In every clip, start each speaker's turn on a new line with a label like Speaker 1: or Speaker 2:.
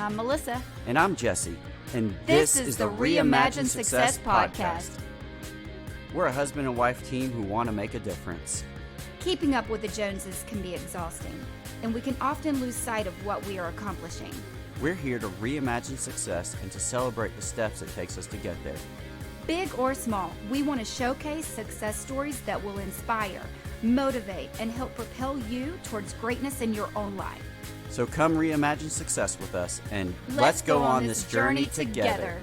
Speaker 1: I'm Melissa.
Speaker 2: And I'm Jesse. And
Speaker 1: this is the Reimagine Success Podcast.
Speaker 2: We're a husband and wife team who want to make a difference.
Speaker 1: Keeping up with the Joneses can be exhausting, and we can often lose sight of what we are accomplishing.
Speaker 2: We're here to reimagine success and to celebrate the steps it takes us to get there.
Speaker 1: Big or small, we want to showcase success stories that will inspire, motivate, and help propel you towards greatness in your own life.
Speaker 2: So come reimagine success with us, and let's go on this journey together.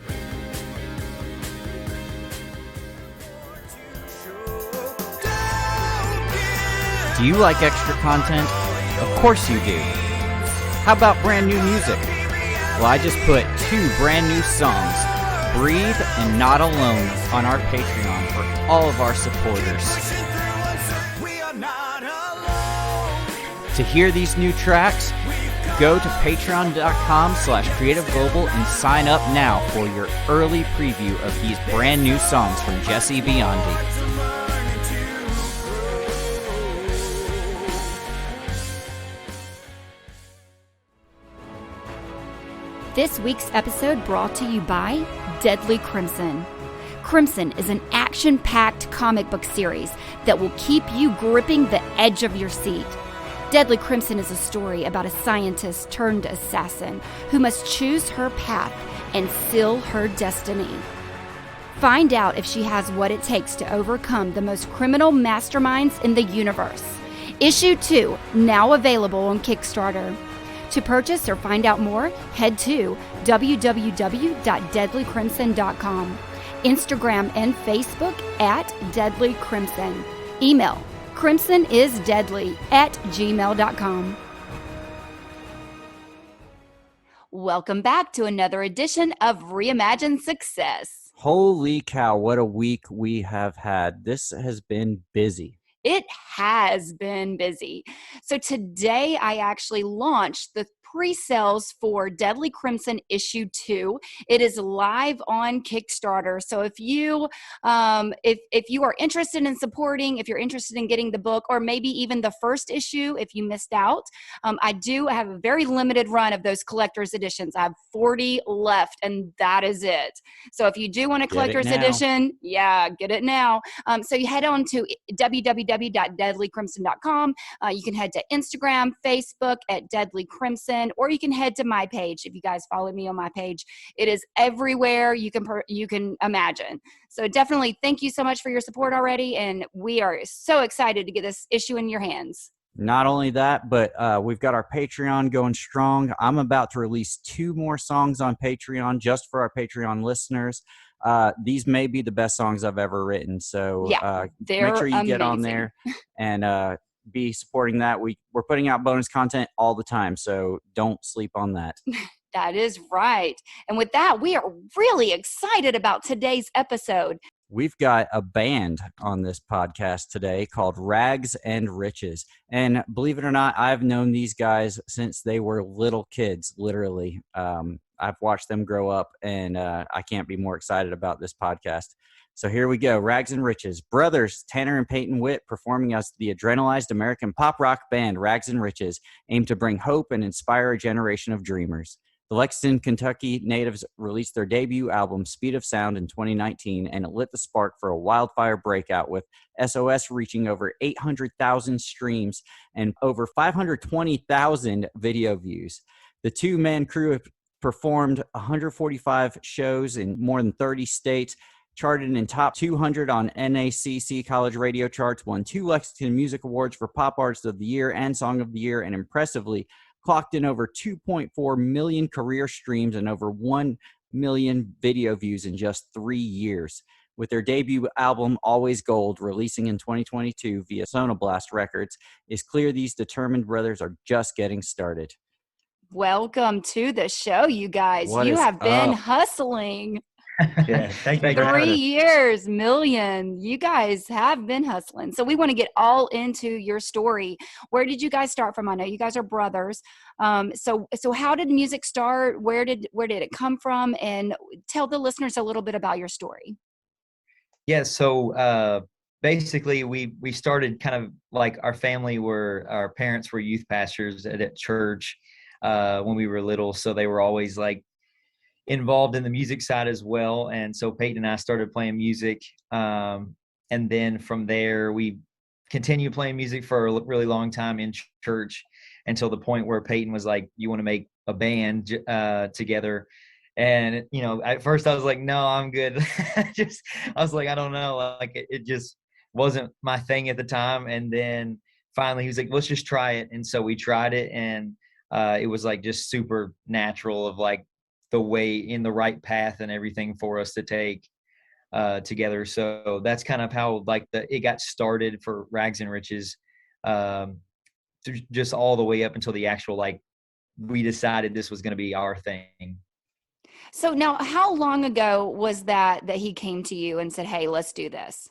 Speaker 3: Do you like extra content? Of course you do. How about brand new music? Well, I just put 2 brand new songs, Breathe and Not Alone, on our Patreon for all of our supporters. To hear these new tracks, go to patreon.com/creativeglobal and sign up now for your early preview of these brand new songs from Jesse Biondi.
Speaker 1: This week's episode brought to you by Deadly Crimson. Crimson is an action-packed comic book series that will keep you gripping the edge of your seat. Deadly Crimson is a story about a scientist turned assassin who must choose her path and seal her destiny. Find out if she has what it takes to overcome the most criminal masterminds in the universe. Issue 2, now available on Kickstarter. To purchase or find out more, head to www.deadlycrimson.com, Instagram and Facebook at Deadly Crimson. Email crimsonisdeadly@gmail.com. Welcome back to another edition of Reimagine Success.
Speaker 2: Holy cow, what a week we have had. This has been busy.
Speaker 1: It has been busy. So today I actually launched the pre-sales for Deadly Crimson issue 2. It is live on Kickstarter. So if you if you are interested in supporting, if you're interested in getting the book, or maybe even the first issue if you missed out, I do have a very limited run of those collector's editions. I have 40 left, and that is it. So if you do want a collector's edition, get it now. So you head on to www.deadlycrimson.com. You can head to Instagram, Facebook at Deadly Crimson, or you can head to my page. If you guys follow me on my page, it is everywhere you can imagine. So definitely thank you so much for your support already, and we are so excited to get this issue in your hands.
Speaker 2: Not only that, but we've got our Patreon going strong. I'm about to release 2 more songs on Patreon just for our Patreon listeners. These may be the best songs I've ever written. So make sure you get on there and be supporting that. We're putting out bonus content all the time, so don't sleep on that.
Speaker 1: That is right. And with that, we are really excited about today's episode.
Speaker 2: We've got a band on this podcast today called Rags and Riches. And believe it or not, I've known these guys since they were little kids, literally. I've watched them grow up, and I can't be more excited about this podcast. So here we go. Rags and Riches. Brothers Tanner and Peyton Witt, performing as the adrenalized American pop rock band Rags and Riches, aim to bring hope and inspire a generation of dreamers. The Lexington, Kentucky natives released their debut album, Speed of Sound, in 2019, and it lit the spark for a wildfire breakout, with SOS reaching over 800,000 streams and over 520,000 video views. The 2-man crew have performed 145 shows in more than 30 states, charted in top 200 on NACC college radio charts, won 2 Lexington Music Awards for Pop Artist of the Year and Song of the Year, and impressively clocked in over 2.4 million career streams and over 1 million video views in just 3 years. With their debut album, Always Gold, releasing in 2022 via Sonoblast Records, it's clear these determined brothers are just getting started.
Speaker 1: Welcome to the show, you guys. You have been hustling.
Speaker 4: Yeah, thank you.
Speaker 1: 3 years, million. You guys have been hustling. So we want to get all into your story. Where did you guys start from? I know you guys are brothers. So how did music start? Where did it come from? And tell the listeners a little bit about your story.
Speaker 4: Yeah. So basically, we started kind of like our parents were youth pastors at church. when we were little. So they were always like involved in the music side as well. And so Peyton and I started playing music. And then from there, we continued playing music for a really long time in church until the point where Peyton was like, you want to make a band together? And, you know, at first I was like, no, I'm good. I was like, I don't know. Like it just wasn't my thing at the time. And then finally he was like, let's just try it. And so we tried it, and it was like just super natural of like the way in the right path and everything for us to take together. So that's kind of how like it got started for Rags and Riches, just all the way up until the actual, like, we decided this was going to be our thing.
Speaker 1: So now, how long ago was that he came to you and said, hey, let's do this?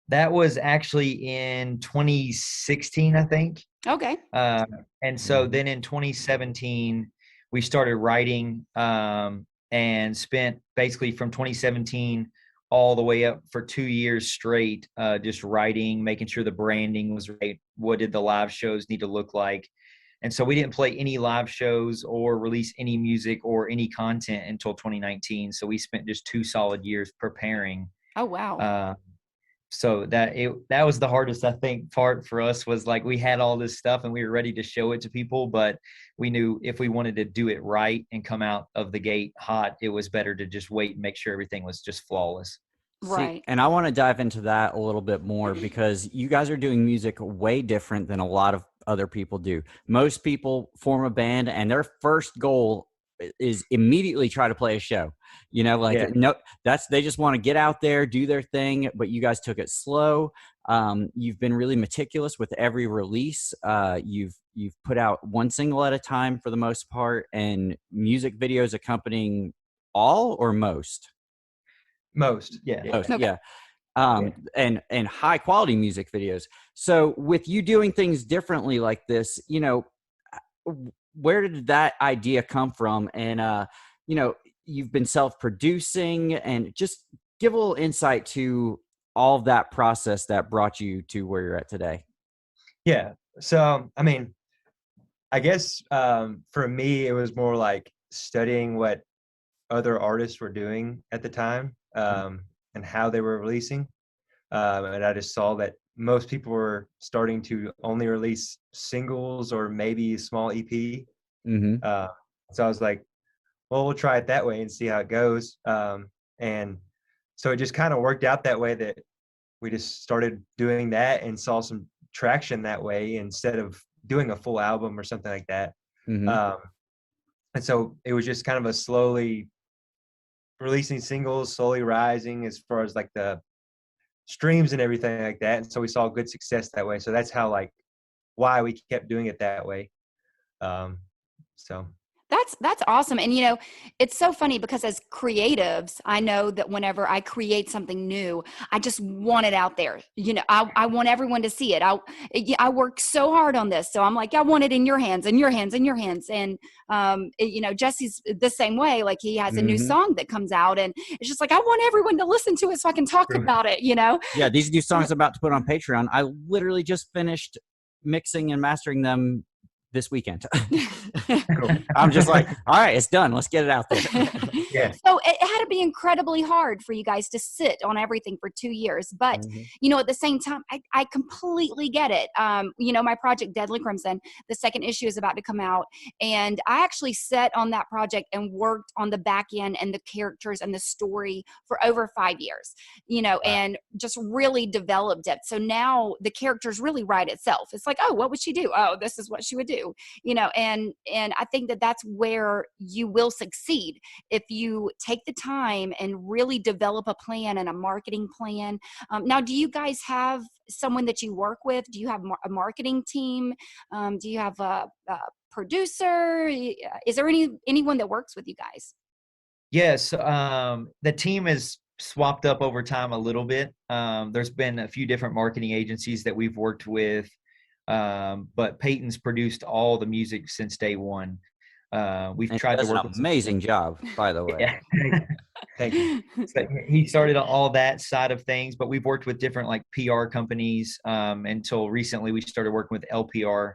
Speaker 4: That was actually in 2016, I think.
Speaker 1: Okay.
Speaker 4: And so then in 2017, we started writing, and spent basically from 2017 all the way up for 2 years straight, just writing, making sure the branding was right. What did the live shows need to look like? And so we didn't play any live shows or release any music or any content until 2019. So we spent just 2 solid years preparing.
Speaker 1: Oh, wow.
Speaker 4: So that was the hardest, I think, part for us, was like we had all this stuff and we were ready to show it to people, but we knew if we wanted to do it right and come out of the gate hot, it was better to just wait and make sure everything was just flawless.
Speaker 1: Right.
Speaker 2: See, and I want to dive into that a little bit more, because you guys are doing music way different than a lot of other people do. Most people form a band and their first goal is immediately try to play a show. You know, like,
Speaker 4: Yeah.
Speaker 2: no, they just want to get out there, do their thing. But you guys took it slow. You've been really meticulous with every release. You've put out one single at a time for the most part, and music videos accompanying all or most.
Speaker 4: Most, yeah.
Speaker 2: Most,
Speaker 1: Okay.
Speaker 2: yeah. And high quality music videos. So with you doing things differently like this, you know, where did that idea come from? And you know, you've been self-producing, and just give a little insight to all of that process that brought you to where you're at today.
Speaker 5: Yeah. So, I mean, I guess for me, it was more like studying what other artists were doing at the time, and how they were releasing. And I just saw that most people were starting to only release singles or maybe a small EP.
Speaker 2: Mm-hmm.
Speaker 5: So I was like, well, we'll try it that way and see how it goes. And so it just kind of worked out that way, that we just started doing that and saw some traction that way instead of doing a full album or something like that.
Speaker 2: Mm-hmm.
Speaker 5: And so it was just kind of a slowly releasing singles, slowly rising as far as like the streams and everything like that. And so we saw good success that way. So that's how, like, why we kept doing it that way. So
Speaker 1: That's awesome. And, you know, it's so funny because as creatives, I know that whenever I create something new, I just want it out there. You know, I want everyone to see it. I work so hard on this. So I'm like, I want it in your hands, in your hands, in your hands. And, you know, Jesse's the same way. Like, he has a new song that comes out, and it's just like, I want everyone to listen to it so I can talk about it, you know?
Speaker 2: Yeah, these new songs I'm about to put on Patreon, I literally just finished mixing and mastering them this weekend. I'm just like, all right, it's done. Let's get it out there.
Speaker 5: yeah.
Speaker 1: So it had to be incredibly hard for you guys to sit on everything for 2 years. But, you know, at the same time, I completely get it. You know, my project, Deadly Crimson, the second issue is about to come out. And I actually sat on that project and worked on the back end and the characters and the story for over 5 years, you know, and just really developed it. So now the characters really write itself. It's like, oh, what would she do? Oh, this is what she would do. You know, and I think that that's where you will succeed if you take the time and really develop a plan and a marketing plan. Now, do you guys have someone that you work with? Do you have a marketing team? Do you have a producer? Is there anyone that works with you guys?
Speaker 4: Yes. The team has swapped up over time a little bit. There's been a few different marketing agencies that we've worked with. But Peyton's produced all the music since day one. We've tried to work
Speaker 2: an amazing job, by the way.
Speaker 4: Yeah. Thank you. So he started all that side of things, but we've worked with different like PR companies until recently we started working with LPR,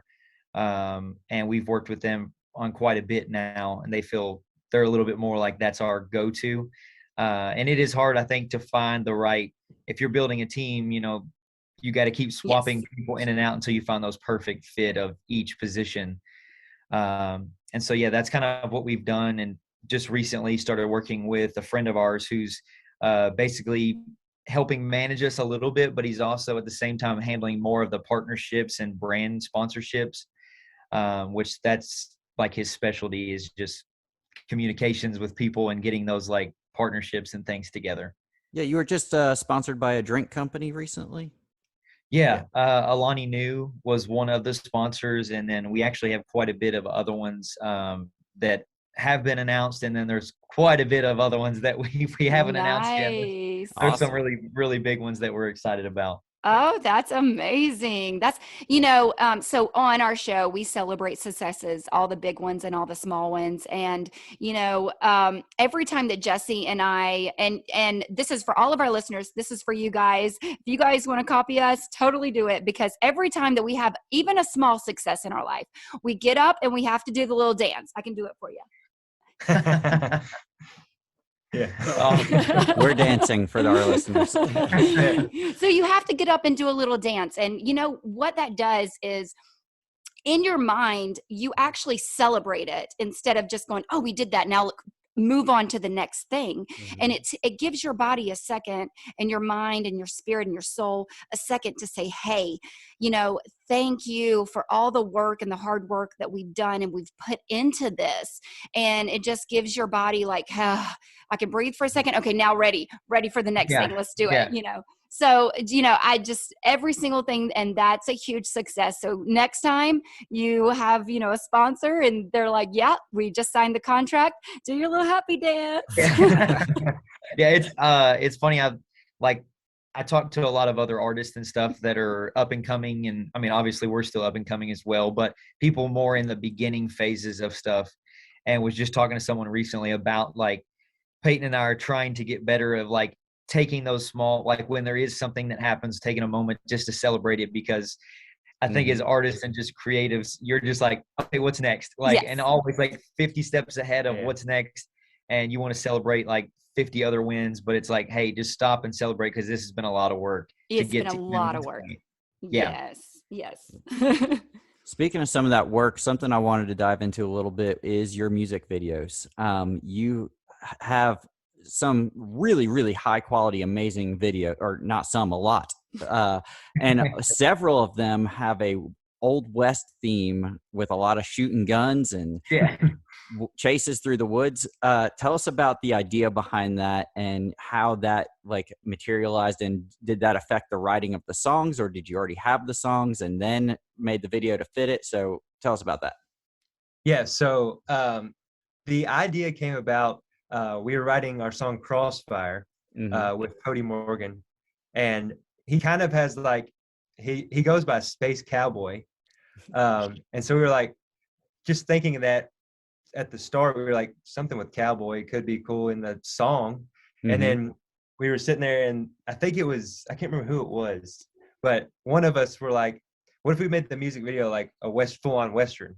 Speaker 4: And we've worked with them on quite a bit now, and they feel they're a little bit more like that's our go-to. And it is hard, I think, to find the right, if you're building a team, you got to keep swapping people in and out until you find those perfect fit of each position. And so, yeah, that's kind of what we've done. And just recently started working with a friend of ours who's basically helping manage us a little bit, but he's also at the same time handling more of the partnerships and brand sponsorships, which that's like his specialty, is just communications with people and getting those like partnerships and things together.
Speaker 2: Yeah, you were just sponsored by a drink company recently.
Speaker 4: Yeah. Alani Nu was one of the sponsors, and then we actually have quite a bit of other ones that have been announced, and then there's quite a bit of other ones that we haven't announced yet. There's
Speaker 2: Awesome.
Speaker 4: some really, really big ones that we're excited about.
Speaker 1: Oh, that's amazing. That's, so on our show, we celebrate successes, all the big ones and all the small ones. And, every time that Jesse and I, and this is for all of our listeners, this is for you guys. If you guys want to copy us, totally do it, because every time that we have even a small success in our life, we get up and we have to do the little dance. I can do it for you.
Speaker 5: Yeah.
Speaker 2: We're dancing for our listeners.
Speaker 1: So you have to get up and do a little dance. And what that does is, in your mind, you actually celebrate it instead of just going, oh, we did that. Now look, move on to the next thing. Mm-hmm. And it gives your body a second, and your mind and your spirit and your soul a second to say, hey, thank you for all the work and the hard work that we've done and we've put into this. And it just gives your body like, I can breathe for a second. Okay, now ready for the next thing. Let's do it, So, I just, every single thing, and that's a huge success. So next time you have, a sponsor and they're like, yeah, we just signed the contract, do your little happy dance.
Speaker 4: Yeah, it's funny. I talk to a lot of other artists and stuff that are up and coming. And I mean, obviously we're still up and coming as well, but people more in the beginning phases of stuff. And was just talking to someone recently about like, Peyton and I are trying to get better of like taking those small, like when there is something that happens, taking a moment just to celebrate it, because I think as artists and just creatives, you're just like, okay, what's next? Like, and always like 50 steps ahead of what's next. And you want to celebrate like 50 other wins, but it's like, hey, just stop and celebrate, because this has been a lot of work.
Speaker 1: It's been a lot of work.
Speaker 4: Yeah.
Speaker 1: Yes.
Speaker 2: Speaking of some of that work, something I wanted to dive into a little bit is your music videos. You have some really, really high quality, amazing video, or not some, a lot. And several of them have a Old West theme with a lot of shooting guns and chases through the woods. Tell us about the idea behind that and how that like materialized, and did that affect the writing of the songs, or did you already have the songs and then made the video to fit it? So tell us about that.
Speaker 5: Yeah. So the idea came about, we were writing our song Crossfire with Cody Morgan, and he kind of has like, he goes by Space Cowboy. And so we were like, just thinking of that at the start, we were like, something with cowboy could be cool in the song. And then we were sitting there, and I think it was, I can't remember who it was, but one of us were like, what if we made the music video like a full-on Western?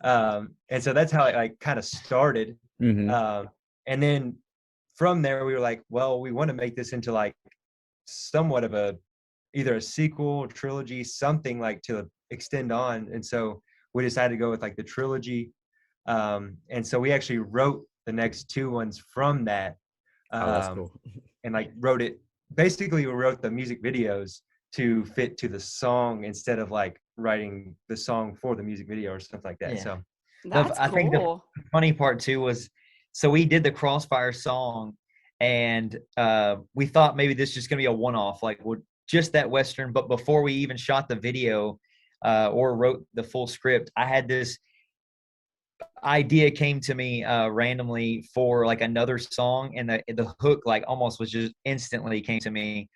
Speaker 5: And so that's how it like kind of started. And then from there, we were like, well, we want to make this into like somewhat of either a sequel, trilogy, something like to extend on. And so we decided to go with like the trilogy. And so we actually wrote the next two ones from that.
Speaker 2: That's cool.
Speaker 5: And like basically we wrote the music videos to fit to the song instead of like writing the song for the music video or stuff like that. So
Speaker 1: that's
Speaker 4: I
Speaker 1: cool.
Speaker 4: think the funny part too was, so we did the Crossfire song, and we thought maybe this is just gonna be a one-off, like just that Western. But before we even shot the video or wrote the full script, I had this idea came to me randomly for like another song, and the hook like almost was just instantly came to me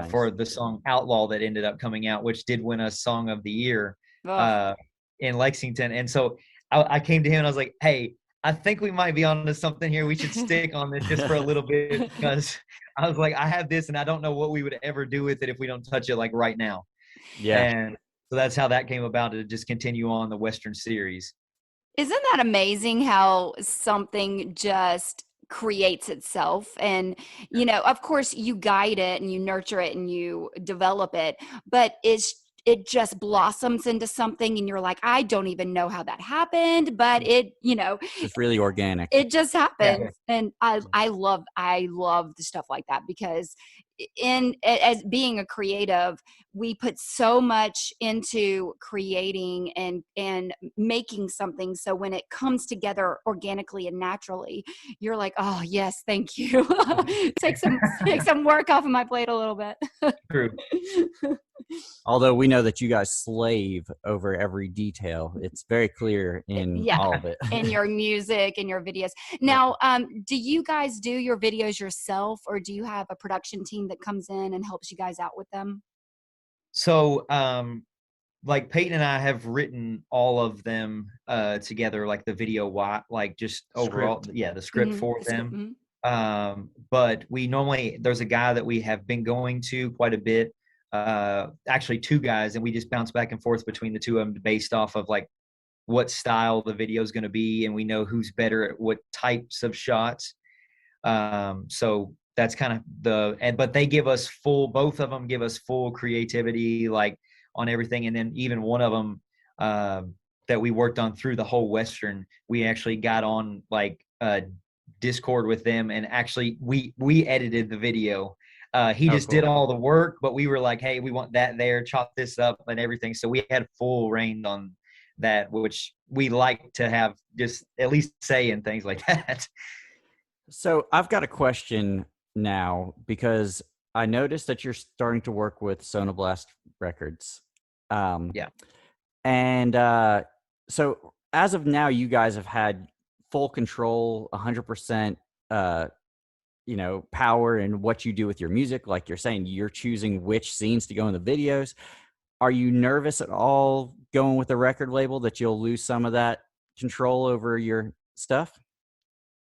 Speaker 4: for the song Outlaw that ended up coming out, which did win us Song of the Year in Lexington. And so I came to him and I was like, hey, I think we might be onto something here. We should stick on this just for a little bit, because I was like, I have this and I don't know what we would ever do with it if we don't touch it like right now.
Speaker 2: Yeah.
Speaker 4: And So that's how that came about, to just continue on the Western series.
Speaker 1: Isn't that amazing how something just creates itself? And, of course, you guide it and you nurture it and you develop it, but it just blossoms into something and you're like, I don't even know how that happened, but
Speaker 2: Just really organic.
Speaker 1: it just
Speaker 4: Yeah.
Speaker 1: happens. And I love the stuff like that, because as being a creative, we put so much into creating and making something, so when it comes together organically and naturally, you're like, oh yes, thank you. take some work off of my plate a little bit.
Speaker 4: True.
Speaker 2: Although we know that you guys slave over every detail. It's very clear in
Speaker 1: Yeah.
Speaker 2: all of it.
Speaker 1: In your music and your videos. Now, do you guys do your videos yourself, or do you have a production team that comes in and helps you guys out with them?
Speaker 4: So, like Peyton and I have written all of them together, like the video, like just overall, the script for them. But we normally, there's a guy that we have been going to quite a bit, actually two guys, and we just bounce back and forth between the two of them based off of like what style the video is going to be, and we know who's better at what types of shots. So that's kind of but they give us both of them give us full creativity, like on everything. And then even one of them that we worked on through the whole Western, we actually got on like Discord with them, and actually we edited the video. He just did all the work, but we were like, hey, we want that there, chop this up and everything. So we had full reign on that, which we like to have just at least say in things like that.
Speaker 2: So I've got a question now, because I noticed that you're starting to work with Sonoblast Records.
Speaker 4: Yeah.
Speaker 2: And so as of now, you guys have had full control, 100%, power in what you do with your music. Like you're saying, you're choosing which scenes to go in the videos. Are you nervous at all going with a record label that you'll lose some of that control over your stuff?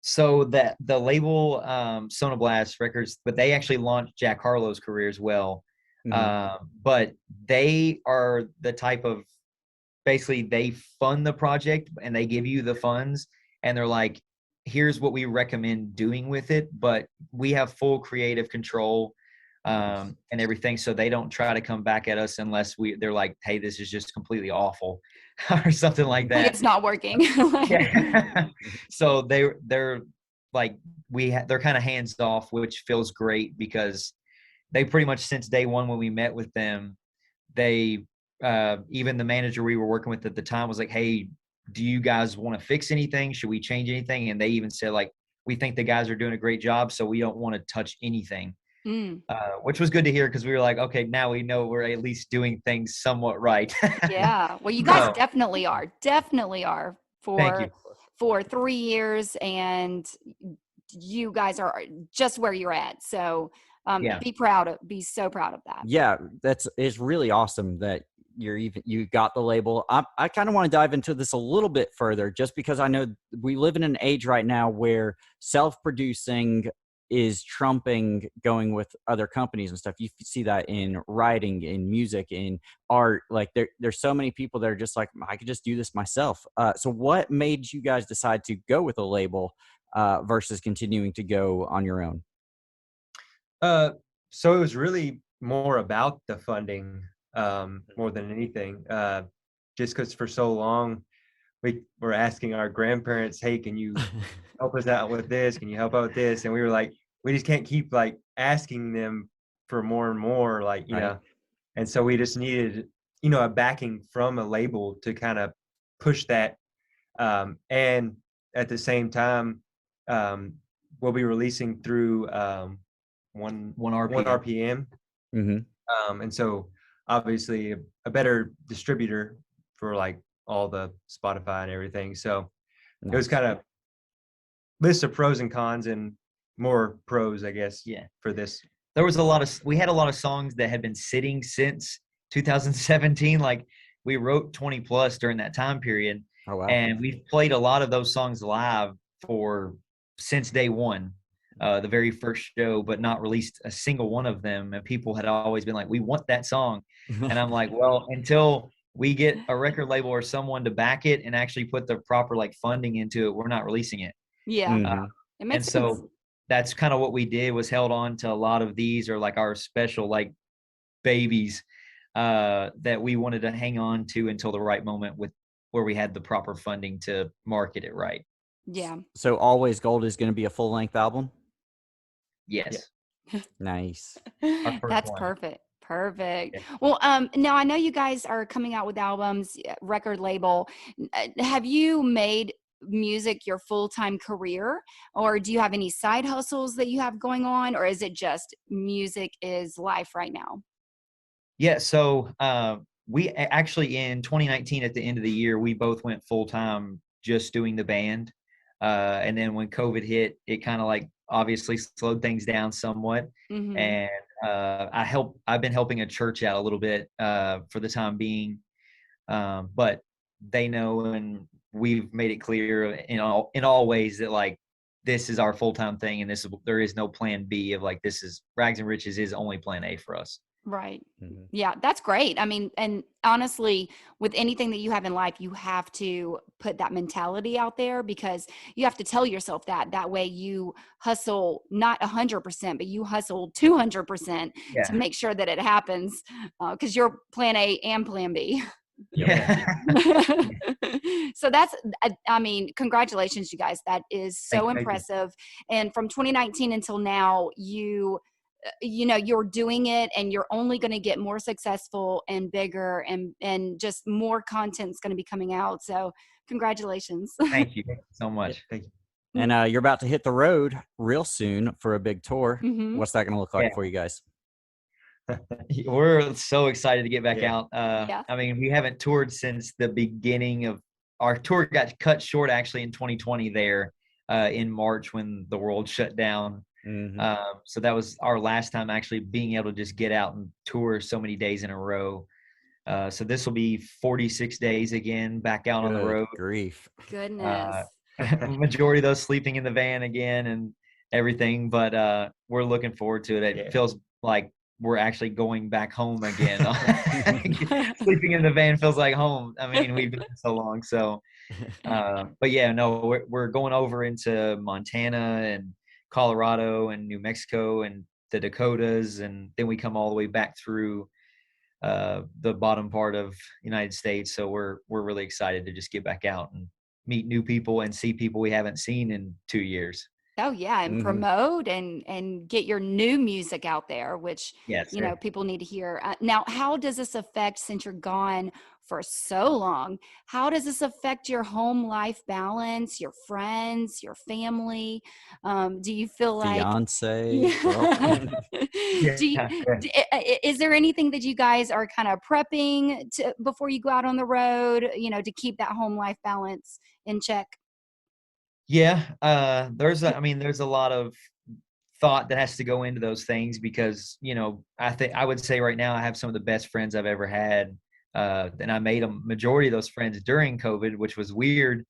Speaker 4: So that the label Sonoblast Records, but they actually launched Jack Harlow's career as well. But they are the type of, basically they fund the project and they give you the funds, and they're like, here's what we recommend doing with it, but we have full creative control and everything. So they don't try to come back at us unless they're like, hey, this is just completely awful or something like that.
Speaker 1: Like it's not working.
Speaker 4: Yeah. So they're like, they're kind of hands off, which feels great, because they pretty much, since day one when we met with them, they even the manager we were working with at the time was like, hey, do you guys want to fix anything? Should we change anything? And they even said like, we think the guys are doing a great job, so we don't want to touch anything. Which was good to hear, because we were like, okay, now we know we're at least doing things somewhat right.
Speaker 1: Yeah. Well, you guys definitely are
Speaker 4: Thank you.
Speaker 1: for 3 years, and you guys are just where you're at. So be so proud of that.
Speaker 2: Yeah, it's really awesome that you got the label. I kind of want to dive into this a little bit further, just because I know we live in an age right now where self-producing is trumping going with other companies and stuff. You see that in writing, in music, in art. Like there's so many people that are just like, I could just do this myself. So what made you guys decide to go with a label versus continuing to go on your own?
Speaker 5: So it was really more about the funding more than anything. Just because for so long we were asking our grandparents, hey, can you help us out with this? Can you help out with this? And we were like, we just can't keep like asking them for more and more, like, you know. And so we just needed, a backing from a label to kind of push that. And at the same time, we'll be releasing through one RPM. And so obviously a better distributor for like all the Spotify and everything. So it was kind of list of pros and cons, and more pros, I guess.
Speaker 4: Yeah.
Speaker 5: For this,
Speaker 4: there was we had a lot of songs that had been sitting since 2017. Like we wrote 20 plus during that time period.
Speaker 2: Oh, wow.
Speaker 4: And we've played a lot of those songs live since day one. the very first show, but not released a single one of them. And people had always been like, we want that song. And I'm like, well, until we get a record label or someone to back it and actually put the proper like funding into it, we're not releasing it.
Speaker 1: Yeah,
Speaker 2: Mhm.
Speaker 1: it makes
Speaker 4: And
Speaker 1: sense.
Speaker 4: so that's kind of what we did, was held on to a lot of these, or like our special like babies that we wanted to hang on to until the right moment, with where we had the proper funding to market it right.
Speaker 1: Yeah.
Speaker 2: So Always Gold is going to be a full-length album?
Speaker 4: Yes.
Speaker 2: Nice.
Speaker 4: Our first
Speaker 1: That's
Speaker 4: one.
Speaker 1: perfect. Perfect.
Speaker 4: Yeah.
Speaker 1: Well, now I know you guys are coming out with albums, record label. Have you made music your full-time career, or do you have any side hustles that you have going on, or is it just music is life right now?
Speaker 4: Yeah. So we actually, in 2019, at the end of the year, we both went full time just doing the band. And then when COVID hit, it kind of like obviously slowed things down somewhat.
Speaker 1: Mm-hmm.
Speaker 4: And I've been helping a church out a little bit for the time being. But they know, and we've made it clear in all ways that like this is our full time thing, and there is no plan B of like, this is Rags and Riches is only plan A for us.
Speaker 1: Right.
Speaker 2: Mhm.
Speaker 1: Yeah, that's great. I mean, and honestly, with anything that you have in life, you have to put that mentality out there, because you have to tell yourself that. That way you hustle not 100%, but you hustle 200% to
Speaker 4: Yeah.
Speaker 1: make sure that it happens, because you're plan A and plan B.
Speaker 4: Yeah.
Speaker 1: So that's, I mean, congratulations, you guys. That is so
Speaker 4: Thank you.
Speaker 1: impressive. And from 2019 until now, you're doing it, and you're only going to get more successful and bigger, and just more content's going to be coming out. So congratulations.
Speaker 4: Thank you so much.
Speaker 5: Thank you.
Speaker 2: And you're about to hit the road real soon for a big tour.
Speaker 1: Mhm.
Speaker 2: What's that going to look like
Speaker 4: Yeah.
Speaker 2: for you guys?
Speaker 4: We're so excited to get back
Speaker 5: Yeah.
Speaker 4: out.
Speaker 1: Yeah.
Speaker 4: I mean, we haven't toured since the beginning of our tour. Got cut short actually in 2020 there in March, when the world shut down.
Speaker 2: Mhm.
Speaker 4: So that was our last time actually being able to just get out and tour so many days in a row. So this will be 46 days again back out on the
Speaker 2: Good
Speaker 4: road.
Speaker 2: grief.
Speaker 1: Goodness.
Speaker 4: Majority of those sleeping in the van again and everything, but we're looking forward to it. It
Speaker 5: Yeah.
Speaker 4: feels like we're actually going back home again. Sleeping in the van feels like home. I mean, we've been so long. So, but yeah, no, we're going over into Montana and Colorado and New Mexico and the Dakotas, and then we come all the way back through the bottom part of United States. So we're really excited to just get back out and meet new people and see people we haven't seen in 2 years.
Speaker 1: Oh yeah, and
Speaker 2: Mhm.
Speaker 1: promote and get your new music out there, which
Speaker 4: Yes.
Speaker 1: people need to hear. Now, how does this affect, since you're gone for so long? How does this affect your home life balance, your friends, your family? Do you feel like
Speaker 2: Fiance, girlfriend.
Speaker 1: do you, is there anything that you guys are kind of prepping to before you go out on the road? To keep that home life balance in check.
Speaker 4: Yeah, there's a lot of thought that has to go into those things, because I would say right now I have some of the best friends I've ever had, and I made a majority of those friends during COVID, which was weird.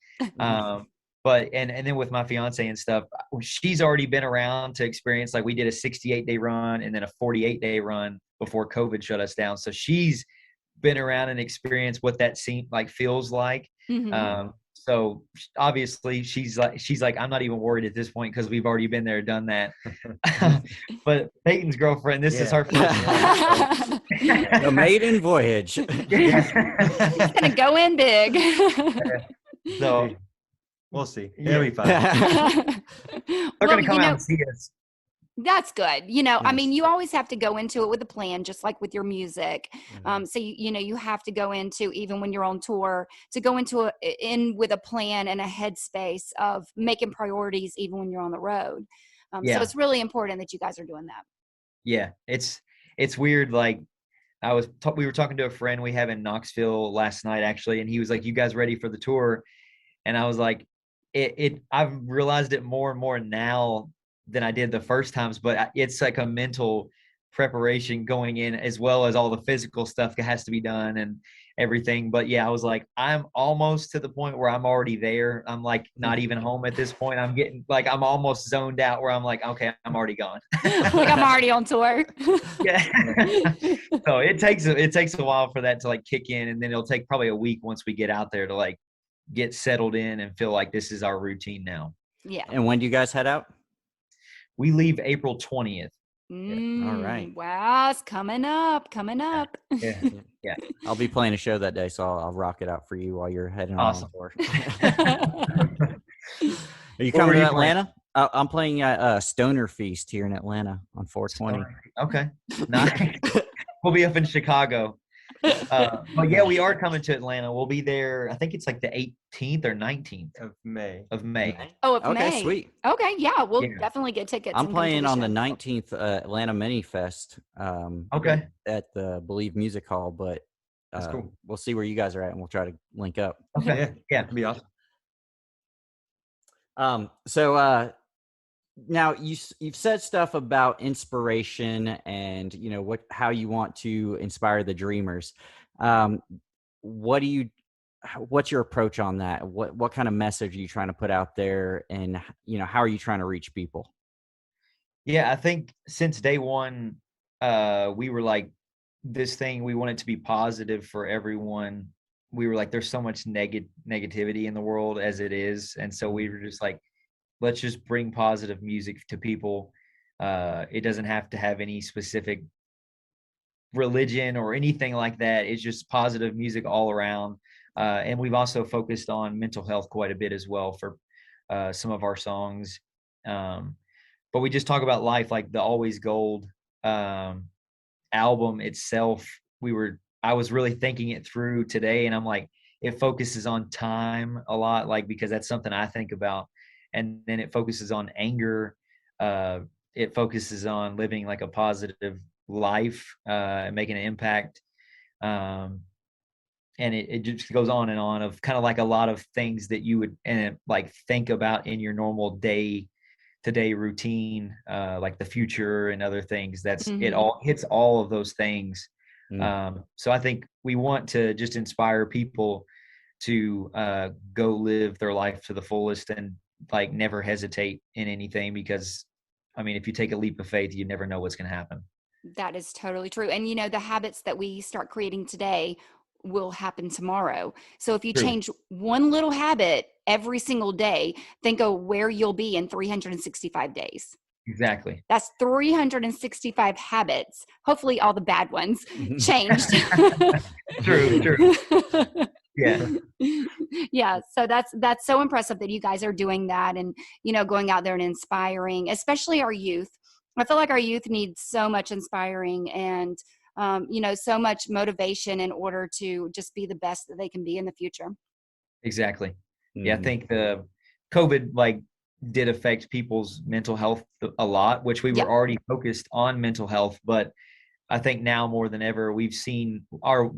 Speaker 4: But and then with my fiance and stuff, she's already been around to experience, like we did a 68-day run and then a 48-day run before COVID shut us down. So she's been around and experienced what that feels like.
Speaker 1: Mhm.
Speaker 4: So obviously she's like, I'm not even worried at this point, because we've already been there, done that. But Peyton's girlfriend, this is
Speaker 5: Yeah.
Speaker 4: her first one.
Speaker 2: The maiden voyage.
Speaker 1: He's gonna go in big.
Speaker 4: So
Speaker 5: We'll see.
Speaker 4: Yeah.
Speaker 5: It'll be fine.
Speaker 4: they're going to come out and see us.
Speaker 1: That's good. I
Speaker 2: Nice.
Speaker 1: mean, you always have to go into it with a plan, just like with your music.
Speaker 2: Mhm.
Speaker 1: So you have to go into, even when you're on tour, to go in with a plan and a headspace of making priorities, even when you're on the road. So
Speaker 4: Yeah.
Speaker 1: it's really important that you guys are doing that.
Speaker 4: Yeah, it's weird. Like we were talking to a friend we have in Knoxville last night actually, and he was like, "You guys ready for the tour?" And I was like, I've realized it more and more now than I did the first times, but it's like a mental preparation going in, as well as all the physical stuff that has to be done. And everything. But yeah, I was like, I'm almost to the point where I'm already there. I'm like not even home at this point. I'm getting like, I'm almost zoned out where I'm like, okay, I'm already gone.
Speaker 1: Like I'm already on tour.
Speaker 4: Yeah. So it takes a while for that to like kick in, and then it'll take probably a week once we get out there to like get settled in and feel like this is our routine now.
Speaker 1: Yeah.
Speaker 2: And when do you guys head out?
Speaker 4: We leave April 20th.
Speaker 2: All right.
Speaker 1: Wow, it's coming up.
Speaker 4: Yeah. Yeah.
Speaker 2: I'll be playing a show that day, so I'll rock it out for you while you're heading
Speaker 4: Awesome.
Speaker 2: on tour. Are you coming to Atlanta? I'm playing at Stoner Feast here in Atlanta on 420.
Speaker 4: Okay. Nice. We'll be up in Chicago. But yeah, we are coming to Atlanta. We'll be there. I think it's like the 18th or 19th
Speaker 5: Of May.
Speaker 4: of May.
Speaker 1: Oh, of
Speaker 2: Okay,
Speaker 1: May.
Speaker 2: sweet.
Speaker 1: Okay, yeah, we'll
Speaker 4: Yeah.
Speaker 1: definitely get tickets.
Speaker 2: I'm
Speaker 1: and come to
Speaker 2: playing on the
Speaker 1: show.
Speaker 2: 19th Atlanta Mini Fest.
Speaker 4: Okay.
Speaker 2: At the Believe Music Hall, but
Speaker 5: That's cool.
Speaker 2: we'll see where you guys are at, and we'll try to link up.
Speaker 4: Okay. Yeah.
Speaker 5: That'd be awesome.
Speaker 2: So now you've said stuff about inspiration and how you want to inspire the dreamers. What's your approach on that? What kind of message are you trying to put out there, and how are you trying to reach people?
Speaker 4: Yeah, I think since day one, we were like, this thing, we want it to be positive for everyone. We were like, there's so much negativity in the world as it is. And so we were just like, let's just bring positive music to people. It doesn't have to have any specific religion or anything like that. It's just positive music all around. And we've also focused on mental health quite a bit as well for some of our songs. But we just talk about life, like the Always Gold album itself. I was really thinking it through today, and I'm like, it focuses on time a lot, like, because that's something I think about. And then it focuses on anger. It focuses on living like a positive life, making an impact. And it just goes on and on of kind of like a lot of things that you would like think about in your normal day-to-day routine, like the future and other things. It all hits all of those things. So I think we want to just inspire people to go live their life to the fullest and like never hesitate in anything, because I mean, if you take a leap of faith, you never know what's going to happen.
Speaker 1: That is totally true. And the habits that we start creating today will happen tomorrow. So if you
Speaker 4: True.
Speaker 1: change one little habit every single day, think of where you'll be in 365 days.
Speaker 4: Exactly.
Speaker 1: That's 365 habits. Hopefully all the bad ones changed.
Speaker 4: True. Yeah.
Speaker 1: Yeah. So that's so impressive that you guys are doing that and, going out there and inspiring, especially our youth. I feel like our youth needs so much inspiring and, so much motivation in order to just be the best that they can be in the future.
Speaker 4: Exactly. Yeah. I think the COVID did affect people's mental health a lot, which we were already focused on mental health, but I think now more than ever, we've seen our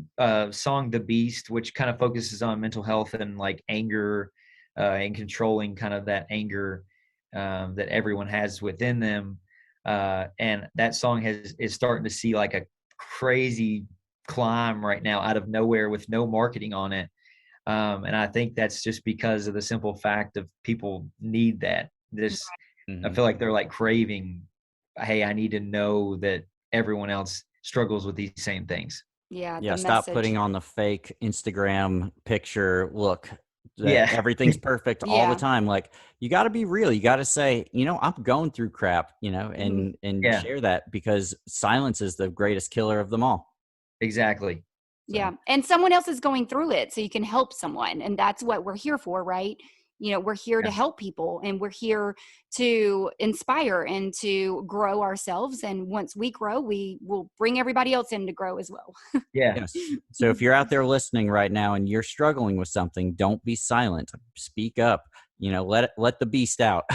Speaker 4: song, The Beast, which kind of focuses on mental health and like anger and controlling kind of that anger that everyone has within them. And that song is starting to see like a crazy climb right now out of nowhere with no marketing on it. And I think that's just because of the simple fact of people need that. I feel like they're like craving, hey, I need to know that everyone else struggles with these same things.
Speaker 1: Yeah.
Speaker 2: Stop putting on the fake Instagram picture look. Everything's perfect all the time. Like, you got to be real. You got to say, I'm going through crap, and share that, because silence is the greatest killer of them all.
Speaker 4: Exactly.
Speaker 1: So. Yeah. And someone else is going through it, so you can help someone. And that's what we're here for, right? We're here to help people, and we're here to inspire and to grow ourselves. And once we grow, we will bring everybody else in to grow as well.
Speaker 4: Yeah.
Speaker 2: Yes. So if you're out there listening right now and you're struggling with something, don't be silent. Speak up. Let the beast out.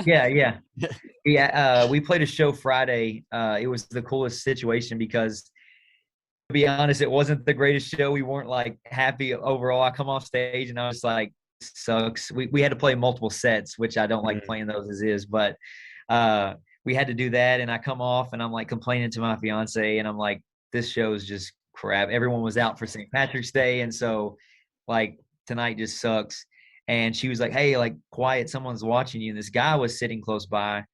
Speaker 4: Yeah. We played a show Friday. It was the coolest situation because, to be honest, it wasn't the greatest show. We weren't like happy overall. I come off stage and I was like, sucks. We had to play multiple sets, which I don't like playing those as is, but we had to do that. And I come off and I'm like complaining to my fiance, and I'm like, this show is just crap. Everyone was out for St. Patrick's Day. And so like tonight just sucks. And she was like, hey, like quiet, someone's watching you. And this guy was sitting close by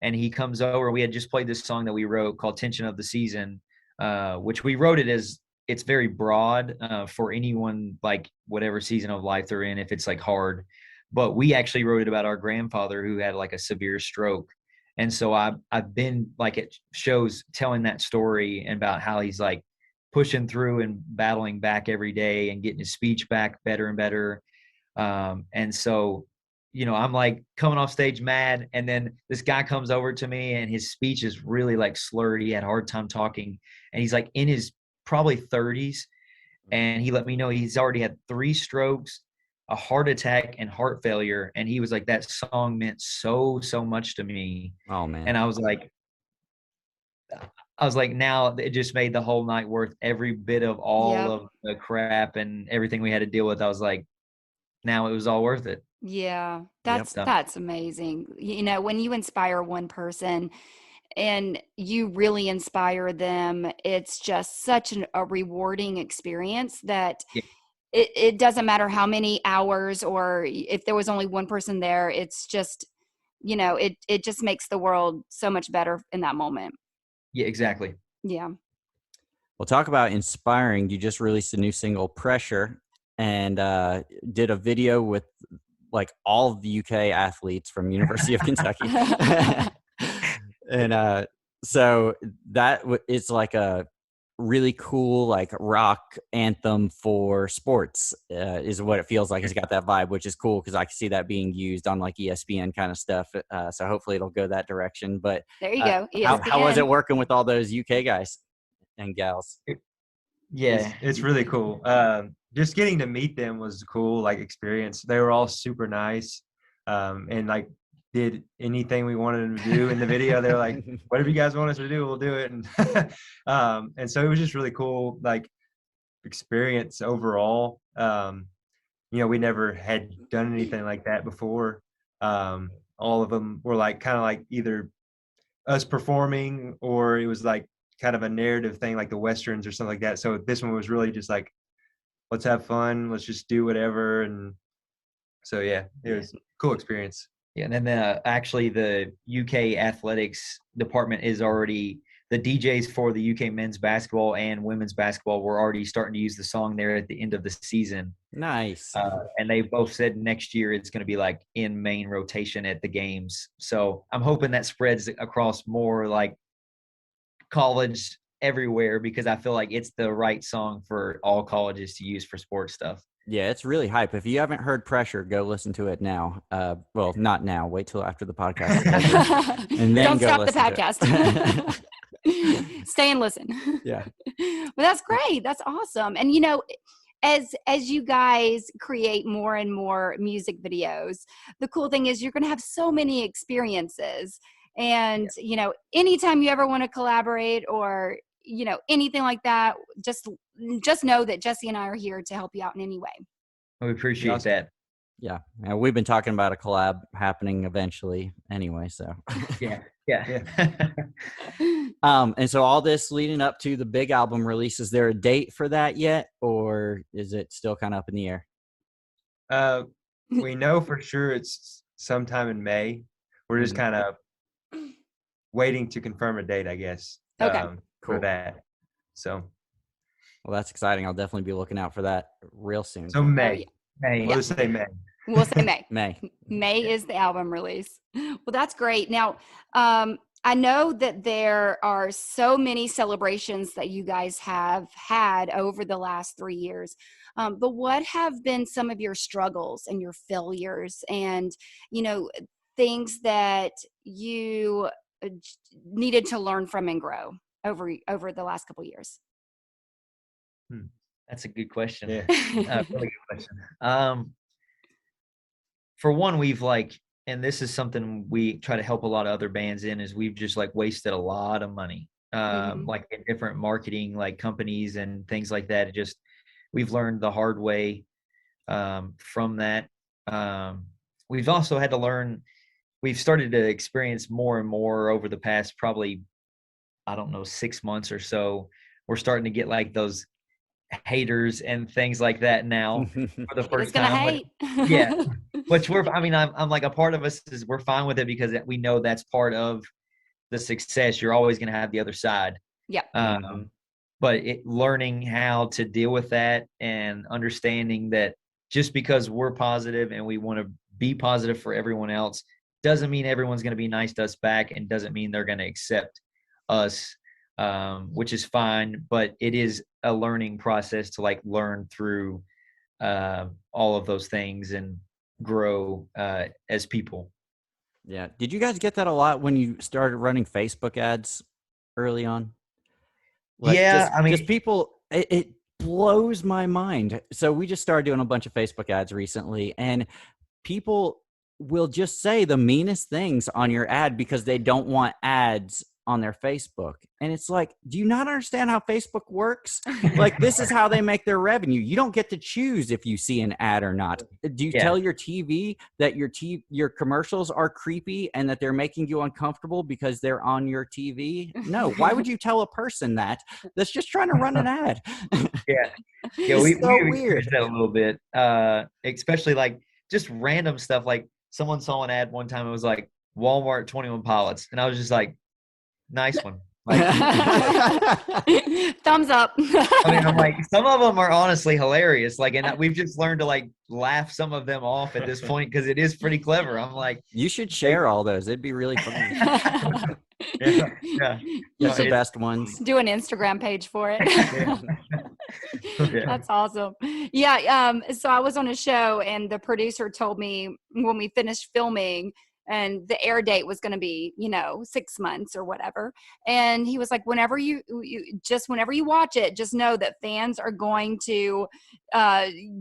Speaker 4: and he comes over. We had just played this song that we wrote called Tension of the Season, which we wrote it as it's very broad for anyone, like whatever season of life they're in, if it's like hard. But we actually wrote it about our grandfather who had like a severe stroke. And so I've been like at shows telling that story and about how he's like pushing through and battling back every day and getting his speech back better and better. And so, you know, I'm like coming off stage mad. And then this guy comes over to me and his speech is really like slurred. He had a hard time talking and he's like in his probably 30s. And he let me know he's already had 3 strokes, a heart attack and heart failure. And he was like, that song meant so much to me.
Speaker 2: Oh man.
Speaker 4: And I was like, now it just made the whole night worth every bit of all of the crap and everything we had to deal with. I was like, now it was all worth it.
Speaker 1: Yeah,
Speaker 2: Yep.
Speaker 1: that's amazing. You know, when you inspire one person and you really inspire them, it's just such a rewarding experience that
Speaker 4: Yeah.
Speaker 1: it doesn't matter how many hours or if there was only one person there, it's just, you know, it just makes the world so much better in that moment.
Speaker 4: Yeah, exactly.
Speaker 1: Yeah.
Speaker 2: Well, talk about inspiring. You just released a new single, Pressure, and did a video with like all of the UK athletes from University of Kentucky. And so that it's like a really cool like rock anthem for sports is what it feels like. It's got that vibe, which is cool because I can see that being used on like ESPN kind of stuff. So hopefully it'll go that direction. But
Speaker 1: There you go.
Speaker 2: how was
Speaker 1: ESPN.
Speaker 2: it working with all those UK guys and gals?
Speaker 4: Yeah.
Speaker 5: It's really cool. Just getting to meet them was a cool like experience. They were all super nice, and like did anything we wanted them to do in the video. They're like, whatever you guys want us to do, we'll do it. And so it was just really cool, like experience overall. You know, we never had done anything like that before. All of them were like kind of like either us performing or it was like kind of a narrative thing like the Westerns or something like that. So this one was really just like, let's have fun. Let's just do whatever. And so, yeah, it was a cool experience.
Speaker 4: Yeah, and then actually the UK athletics department is already the DJs for the UK men's basketball and women's basketball were already starting to use the song there at the end of the season.
Speaker 2: Nice.
Speaker 4: And they both said next year it's going to be like in main rotation at the games. So I'm hoping that spreads across more like college everywhere because I feel like it's the right song for all colleges to use for sports stuff.
Speaker 2: Yeah, it's really hype. If you haven't heard Pressure, go listen to it now. Well, not now. Wait till after the podcast is over. And then
Speaker 1: Don't
Speaker 2: go
Speaker 1: stop the
Speaker 2: listen to it.
Speaker 1: podcast. Stay and listen.
Speaker 2: Yeah.
Speaker 1: Well, that's great. That's awesome. And you know, as you guys create more and more music videos, the cool thing is you're going to have so many experiences. And you know, anytime you ever want to collaborate or you know anything like that, just know that Jesse and I are here to help you out in any way.
Speaker 4: We appreciate that.
Speaker 2: Yeah. We've been talking about a collab happening eventually anyway, so.
Speaker 4: Yeah.
Speaker 2: And so all this leading up to the big album release, is there a date for that yet? Or is it still kind of up in the air?
Speaker 5: We know for sure it's sometime in May. We're just kind of waiting to confirm a date, I guess.
Speaker 1: Okay.
Speaker 5: For
Speaker 2: Cool.
Speaker 5: that. So.
Speaker 2: Well, that's exciting. I'll definitely be looking out for that real soon.
Speaker 5: So May.
Speaker 4: Hey,
Speaker 5: We'll just say May.
Speaker 1: We'll say May.
Speaker 2: May.
Speaker 1: May is the album release. Well, that's great. Now, I know that there are so many celebrations that you guys have had over the last 3 years. But what have been some of your struggles and your failures and, you know, things that you needed to learn from and grow over the last couple of years?
Speaker 4: that's a good question.
Speaker 5: Yeah.
Speaker 4: Really good question. For one, we've like, and this is something we try to help a lot of other bands in, is we've just like wasted a lot of money, like in different marketing, like companies and things like that. It just, we've learned the hard way from that. We've also had to learn, we've started to experience more and more over the past, probably, I don't know, 6 months or so, we're starting to get like those haters and things like that now for the
Speaker 1: Haters
Speaker 4: first
Speaker 1: gonna
Speaker 4: time.
Speaker 1: hate.
Speaker 4: Yeah. Which I'm like, a part of us is we're fine with it because we know that's part of the success. You're always going to have the other side.
Speaker 1: Yep.
Speaker 4: But learning how to deal with that and understanding that just because we're positive and we want to be positive for everyone else doesn't mean everyone's going to be nice to us back, and doesn't mean they're going to accept us, which is fine. But it is a learning process to like learn through all of those things and grow as people.
Speaker 2: Yeah. Did you guys get that a lot when you started running Facebook ads early on? Like,
Speaker 4: Yeah, I mean,
Speaker 2: just people, it blows my mind. So we just started doing a bunch of Facebook ads recently, and people will just say the meanest things on your ad because they don't want ads on their Facebook. And it's like, do you not understand how Facebook works? Like, this is how they make their revenue. You don't get to choose if you see an ad or not. Do you tell your TV that your commercials are creepy and that they're making you uncomfortable because they're on your TV? No. Why would you tell a person that's just trying to run an ad?
Speaker 4: Yeah,
Speaker 2: It's
Speaker 4: we
Speaker 2: so weird.
Speaker 4: experienced that a little bit, especially like just random stuff. Like someone saw an ad one time, it was like Walmart 21 Pilots, and I was just like, nice one. Like,
Speaker 1: Thumbs up.
Speaker 4: I mean, I'm like, some of them are honestly hilarious. Like, and we've just learned to like laugh some of them off at this point because it is pretty clever. I'm like,
Speaker 2: you should share all those. It'd be really funny.
Speaker 4: yeah.
Speaker 2: That's the best ones.
Speaker 1: Do an Instagram page for it.
Speaker 4: Yeah.
Speaker 1: That's awesome. Yeah. So I was on a show, and the producer told me when we finished filming, and the air date was going to be, 6 months or whatever. And he was like, whenever you watch it, just know that fans are going to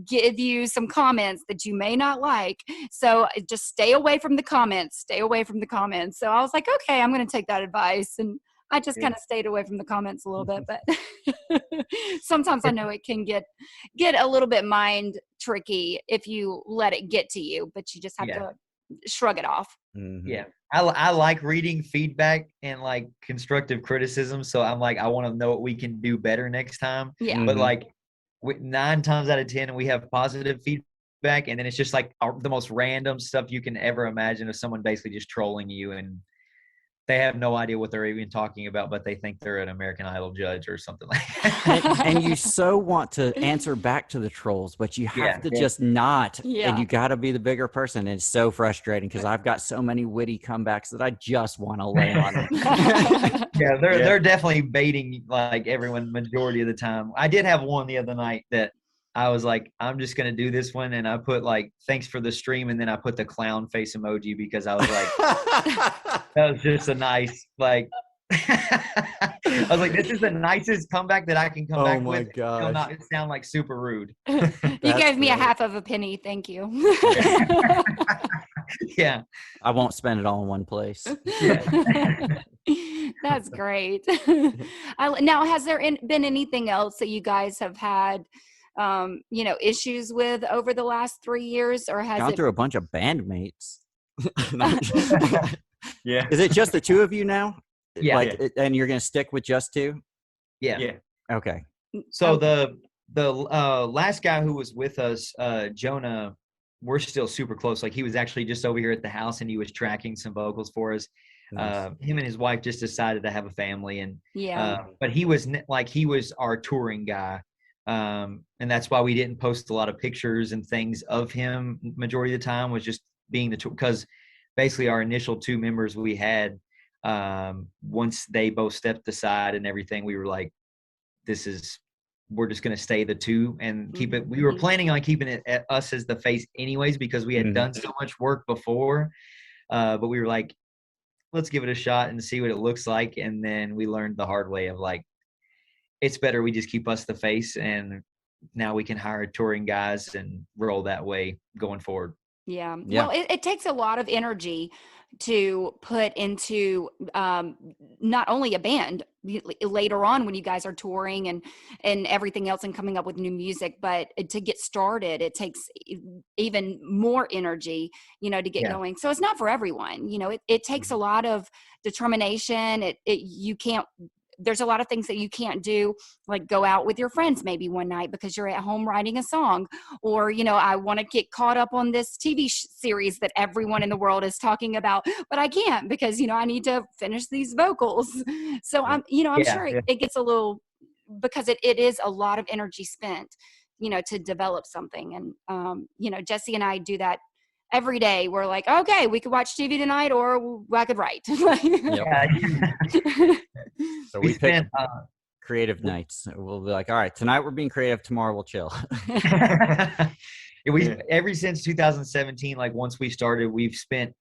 Speaker 1: give you some comments that you may not like. So just stay away from the comments. So I was like, okay, I'm going to take that advice. And I just kind of stayed away from the comments a little bit, but sometimes I know it can get a little bit mind tricky if you let it get to you, but you just have to shrug it off.
Speaker 2: Mm-hmm.
Speaker 4: Yeah. I like reading feedback and like constructive criticism. So I'm like, I want to know what we can do better next time.
Speaker 1: Yeah.
Speaker 4: But like 9 times out of 10, we have positive feedback. And then it's just like the most random stuff you can ever imagine of someone basically just trolling you, and they have no idea what they're even talking about, but they think they're an American Idol judge or something like that.
Speaker 2: and you so want to answer back to the trolls, but you have to just not.
Speaker 1: Yeah.
Speaker 2: And you got to be the bigger person. And it's so frustrating because I've got so many witty comebacks that I just want to lay on them.
Speaker 4: They're definitely baiting like everyone majority of the time. I did have one the other night that I was like, I'm just going to do this one. And I put like, thanks for the stream. And then I put the clown face emoji because I was like, that was just a nice, like, I was like, this is the nicest comeback that I can come back with.
Speaker 2: Oh my gosh.
Speaker 4: It'll not sound like super rude.
Speaker 1: You gave me a
Speaker 2: great.
Speaker 1: half of a penny. Thank you.
Speaker 4: Yeah.
Speaker 2: I won't spend it all in one place.
Speaker 1: That's great. Now, has there been anything else that you guys have had issues with over the last 3 years, or has
Speaker 2: Gone
Speaker 1: it
Speaker 2: through a bunch of bandmates.
Speaker 5: Yeah.
Speaker 2: Is it just the two of you now?
Speaker 4: Yeah.
Speaker 2: And you're going to stick with just two?
Speaker 4: Yeah.
Speaker 2: Okay.
Speaker 4: So the last guy who was with us, Jonah, we're still super close. Like, he was actually just over here at the house and he was tracking some vocals for us.
Speaker 2: Nice.
Speaker 4: Him and his wife just decided to have a family, and
Speaker 1: Yeah.
Speaker 4: but he was our touring guy. And that's why we didn't post a lot of pictures and things of him. Majority of the time was just being the tour, because basically our initial 2 members we had, once they both stepped aside and everything, we were like, we're just going to stay the 2 and keep it. We were planning on keeping it at us as the face anyways, because we had done so much work before. But we were like, let's give it a shot and see what it looks like. And then we learned the hard way of like, it's better we just keep us the face, and now we can hire touring guys and roll that way going forward.
Speaker 1: Yeah.
Speaker 2: Yeah.
Speaker 1: Well, it takes a lot of energy to put into not only a band later on when you guys are touring and everything else and coming up with new music, but to get started, it takes even more energy, to get going. So it's not for everyone. It takes a lot of determination. You can't there's a lot of things that you can't do, like go out with your friends maybe one night because you're at home writing a song, or, I want to get caught up on this TV series that everyone in the world is talking about, but I can't because, I need to finish these vocals. So I'm sure it gets a little, because it is a lot of energy spent, to develop something. And, Jesse and I do that every day. We're like, okay, we could watch TV tonight, or I could write.
Speaker 2: So we pick creative nights. We'll be like, all right, tonight we're being creative. Tomorrow we'll chill.
Speaker 4: Ever since 2017, like once we started, we've spent,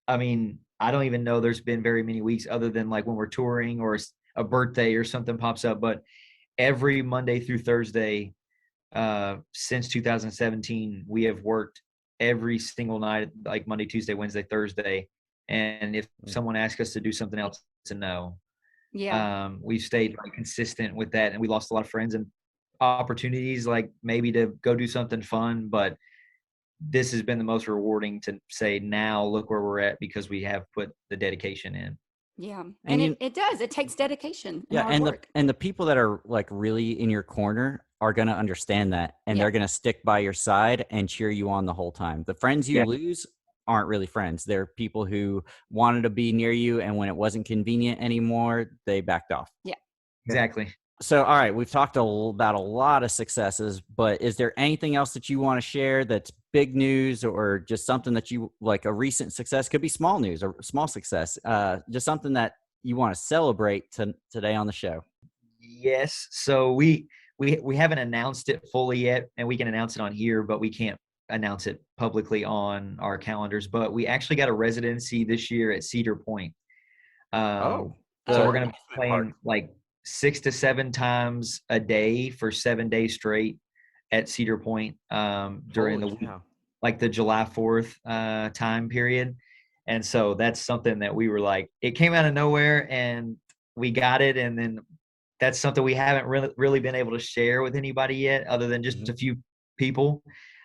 Speaker 4: I don't even know there's been very many weeks other than like when we're touring or a birthday or something pops up. But every Monday through Thursday since 2017, we have worked every single night, like Monday, Tuesday, Wednesday, Thursday. And if someone asks us to do something else, it's a no. We've stayed like consistent with that, and we lost a lot of friends and opportunities, like maybe to go do something fun. But this has been the most rewarding to say, now look where we're at, because we have put the dedication in.
Speaker 1: Yeah. And it does. It takes dedication.
Speaker 2: And the people that are like really in your corner are going to understand that, and they're going to stick by your side and cheer you on the whole time. The friends you lose aren't really friends. They're people who wanted to be near you, and when it wasn't convenient anymore, they backed off.
Speaker 1: Yeah.
Speaker 4: Exactly.
Speaker 2: So, all right, we've talked about a lot of successes, but is there anything else that you want to share that's big news, or just something that you like, a recent success? Could be small news or small success, just something that you want to celebrate today on the show.
Speaker 4: Yes. So we haven't announced it fully yet, and we can announce it on here, but we can't announce it publicly on our calendars. But we actually got a residency this year at Cedar Point. So we're going to be playing like 6 to 7 times a day for 7 days straight at Cedar Point during the week, like the July 4th time period. And so that's something that we were like, it came out of nowhere and we got it. And then that's something we haven't really been able to share with anybody yet, other than just a few people.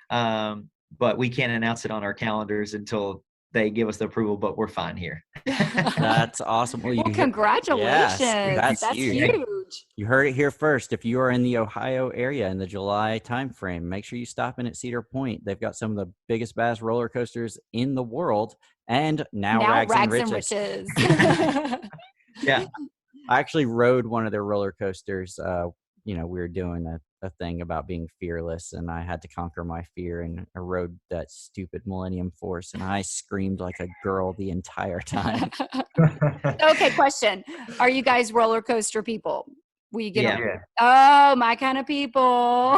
Speaker 4: But we can't announce it on our calendars until they give us the approval, but we're fine here.
Speaker 2: That's awesome.
Speaker 1: Well, congratulations.
Speaker 2: Yes,
Speaker 1: that's huge.
Speaker 2: You heard it here first. If you are in the Ohio area in the July timeframe, make sure you stop in at Cedar Point. They've got some of the biggest, baddest roller coasters in the world, and now Rags and Riches.
Speaker 4: Yeah.
Speaker 2: I actually rode one of their roller coasters. We were doing a thing about being fearless, and I had to conquer my fear, and I rode that stupid Millennium Force, and I screamed like a girl the entire time.
Speaker 1: Okay, question. Are you guys roller coaster people? Will you get on?
Speaker 5: Yeah.
Speaker 1: Oh, my kind of people.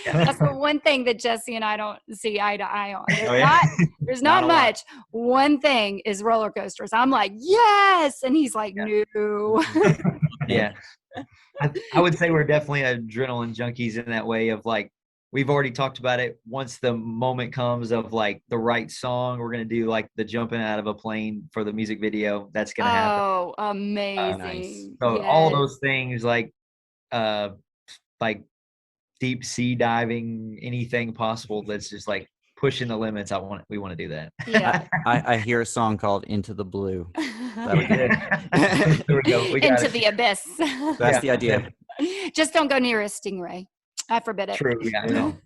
Speaker 1: That's the one thing that Jesse and I don't see eye to eye on. There's not much. One thing is roller coasters. I'm like, yes. And he's like, no.
Speaker 4: Yeah. I would say we're definitely adrenaline junkies in that way of like, we've already talked about it. Once the moment comes of like the right song, we're going to do like the jumping out of a plane for the music video. That's going to happen.
Speaker 1: Oh, amazing.
Speaker 2: Nice.
Speaker 4: So all those things like deep sea diving, anything possible that's just like pushing the limits. We want to do that.
Speaker 1: Yeah.
Speaker 2: I hear a song called Into the Blue.
Speaker 4: There we go. We got
Speaker 1: Into
Speaker 4: it.
Speaker 1: the abyss.
Speaker 2: That's the idea.
Speaker 1: Just don't go near a stingray. I forbid it.
Speaker 4: True. Yeah, I know.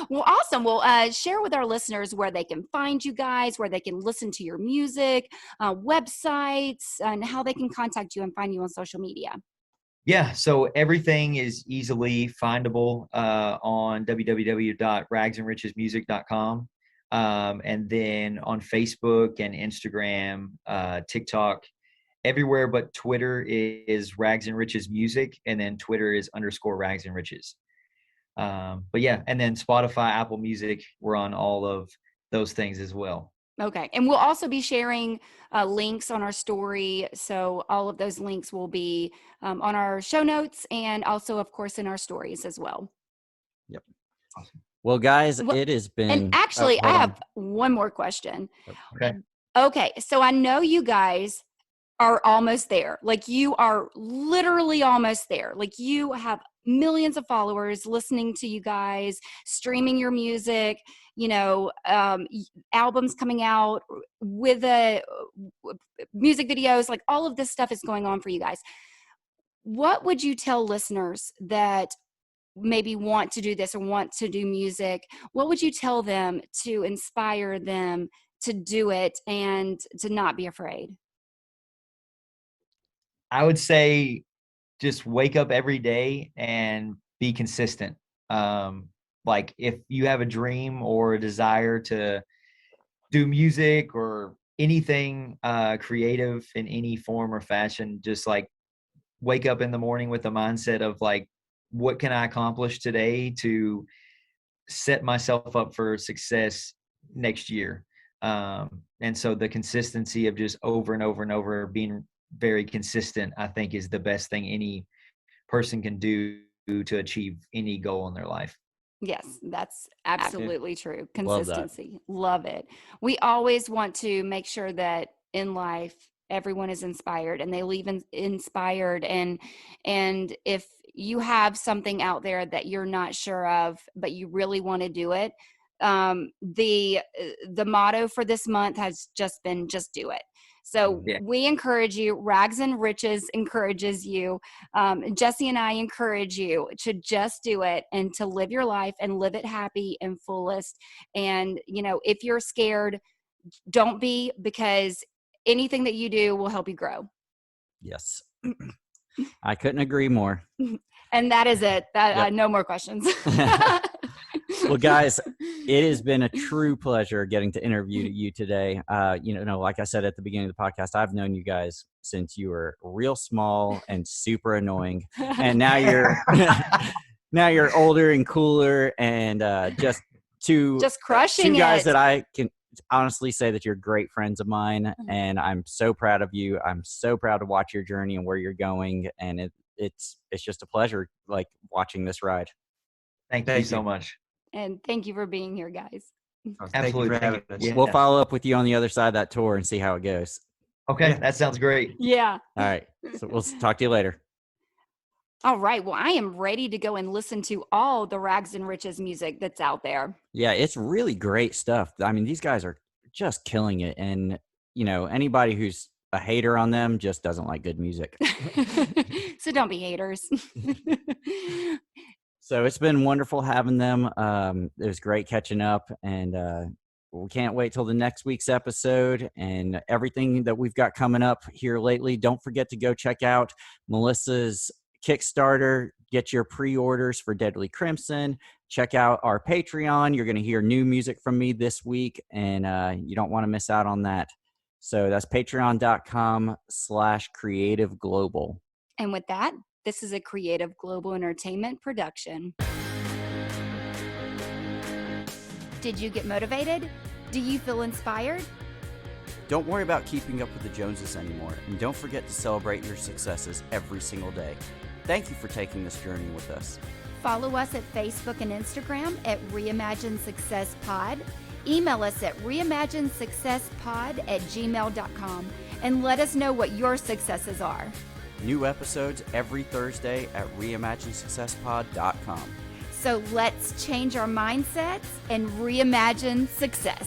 Speaker 1: Well, awesome. Well, share with our listeners where they can find you guys, where they can listen to your music, websites, and how they can contact you and find you on social media.
Speaker 4: Yeah, so everything is easily findable on www.ragsandrichesmusic.com. And then on Facebook and Instagram, TikTok, everywhere but Twitter is Rags and Riches Music, and then Twitter is _Rags and Riches. But yeah, and then Spotify, Apple Music, we're on all of those things as well.
Speaker 1: Okay. And we'll also be sharing links on our story. So all of those links will be on our show notes, and also, of course, in our stories as well.
Speaker 2: Yep. Awesome. Well, guys, it has been.
Speaker 1: And actually, I have one more question.
Speaker 4: Okay.
Speaker 1: Okay. So I know you guys are almost there. Like you are literally almost there. Like you have millions of followers listening to you guys, streaming your music, albums coming out with music videos, like all of this stuff is going on for you guys. What would you tell listeners that maybe want to do this or want to do music? What would you tell them to inspire them to do it and to not be afraid?
Speaker 4: I would say just wake up every day and be consistent. Like if you have a dream or a desire to do music or anything creative in any form or fashion, just like wake up in the morning with the mindset of like, what can I accomplish today to set myself up for success next year? And so the consistency of just over and over and over being very consistent, I think, is the best thing any person can do to achieve any goal in their life.
Speaker 1: Yes, that's absolutely true.
Speaker 2: Love that.
Speaker 1: Consistency. Love it. We always want to make sure that in life everyone is inspired and they leave inspired, and if you have something out there that you're not sure of but you really want to do it, the motto for this month has just been just do it. So we encourage you. Rags and Riches encourages you. Jesse and I encourage you to just do it and to live your life and live it happy and fullest. And, if you're scared, don't be, because anything that you do will help you grow.
Speaker 2: Yes. I couldn't agree more.
Speaker 1: And that is it. No more questions.
Speaker 2: Well, guys, it has been a true pleasure getting to interview you today. Like I said at the beginning of the podcast, I've known you guys since you were real small and super annoying, and now you're older and cooler, and just crushing
Speaker 1: two
Speaker 2: guys
Speaker 1: it.
Speaker 2: That I can honestly say that you're great friends of mine, and I'm so proud of you. I'm so proud to watch your journey and where you're going, and it's just a pleasure, like, watching this ride.
Speaker 4: Thank you so much.
Speaker 1: And thank you for being here, guys.
Speaker 4: Absolutely.
Speaker 5: Thank you for having us.
Speaker 4: Yeah.
Speaker 2: We'll follow up with you on the other side of that tour and see how it goes.
Speaker 4: Okay, that sounds great.
Speaker 1: Yeah.
Speaker 2: All right. So we'll talk to you later.
Speaker 1: All right. Well, I am ready to go and listen to all the Rags and Riches music that's out there.
Speaker 2: Yeah, it's really great stuff. I mean, these guys are just killing it. And, anybody who's a hater on them just doesn't like good music.
Speaker 1: So don't be haters.
Speaker 2: So it's been wonderful having them. It was great catching up, and we can't wait till the next week's episode and everything that we've got coming up here lately. Don't forget to go check out Melissa's Kickstarter. Get your pre-orders for Deadly Crimson. Check out our Patreon. You're going to hear new music from me this week, and you don't want to miss out on that. So that's patreon.com/creativeglobal.
Speaker 1: And with that, this is a Creative Global Entertainment production. Did you get motivated? Do you feel inspired?
Speaker 2: Don't worry about keeping up with the Joneses anymore, and don't forget to celebrate your successes every single day. Thank you for taking this journey with us.
Speaker 1: Follow us at Facebook and Instagram at Reimagine Success Pod. Email us at reimaginesuccesspod@gmail.com and let us know what your successes are.
Speaker 2: New episodes every Thursday at reimaginesuccesspod.com.
Speaker 1: So let's change our mindsets and reimagine success.